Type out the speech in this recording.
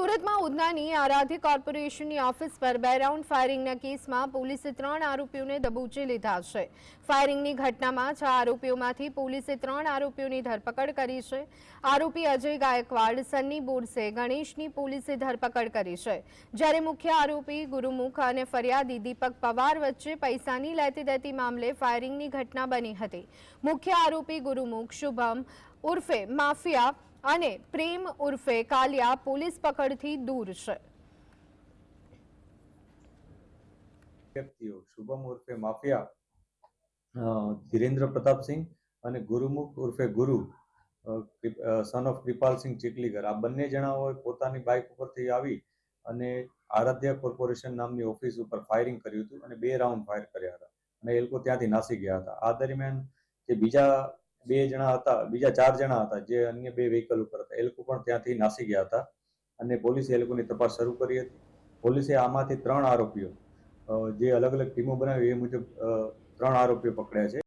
સુરતમાં ઉધનાની આરાધ્ય કોર્પોરેશનની ઓફિસ પર 2 રાઉન્ડ ફાયરિંગના કેસમાં પોલીસે 3 આરોપીઓને દબોચી લીધા છે। ફાયરિંગની ઘટનામાં 6 આરોપીઓમાંથી પોલીસે 3 આરોપીઓની ધરપકડ કરી છે। આરોપી અજય ગાયકવાડ, સન્ની બોરસે, ગણેશની પોલીસે ધરપકડ કરી છે, જ્યારે મુખ્ય આરોપી ગુરુમુખ અને ફરિયાદી દીપક પવાર વચ્ચે પૈસાની લેતી દેતી મામલે ફાયરિંગની ઘટના બની હતી। મુખ્ય આરોપી ગુરુમુખ શુભમ ઉર્ફે માફિયા અને પ્રેમ ઉર્ફે કાલિયા પોલીસ પકડથી દૂર છે। વ્યક્તિઓ શુભમ ઉર્ફે માફિયા ધીરેન્દ્ર પ્રતાપસિંહ અને ગુરુમુખ ઉર્ફે ગુરુ સન ઓફ કૃપાલસિંહ ચીખલીગર આ બંને જણાઓએ પોતાની બાઇક ઉપરથી આવી અને આરાધ્ય કોર્પોરેશન નામની ઓફિસ ઉપર ફાયરિંગ કર્યું હતું અને 2 રાઉન્ડ ફાયર કર્યા હતા અને એ લોકો ત્યાંથી નાસી ગયા હતા। આ દરમિયાન જે બીજા 4 જણા હતા જે અન્ય 2 વ્હીકલ ઉપર હતા એ લોકો પણ ત્યાંથી નાસી ગયા હતા અને પોલીસે એ લોકોની તપાસ શરૂ કરી હતી। પોલીસે આમાંથી 3 આરોપીઓ જે અલગ અલગ ટીમો બનાવી એ મુજબ 3 આરોપીઓ પકડ્યા છે।